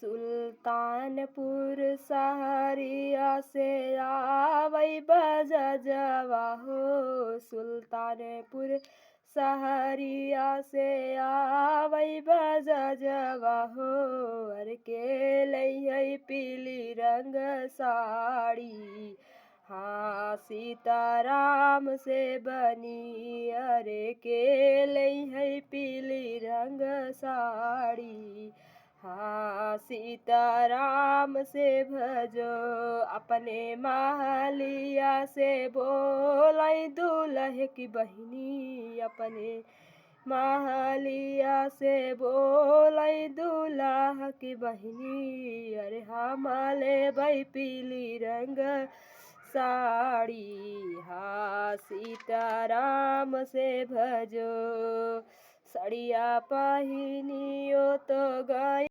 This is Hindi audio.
सुल्तानपुर सहरिया से आवै बजजवा हो। सुल्तानपुर सहरिया से आवै बजजवा हो। अर के लइहै पीली रंग साड़ी, हाँ सीताराम से बनी। अरे के लइहै पीली रंग साड़ी, हाँ सीताराम से भजो। अपने महलिया से बोलै दूल्हे की बहिनी, अपने महलिया से बोलै दूल्हा की बहिनी। अरे हम लेबै पीली रंग साड़ी, हाँ सीताराम से भजो। सड़िया पहिनियो तो गई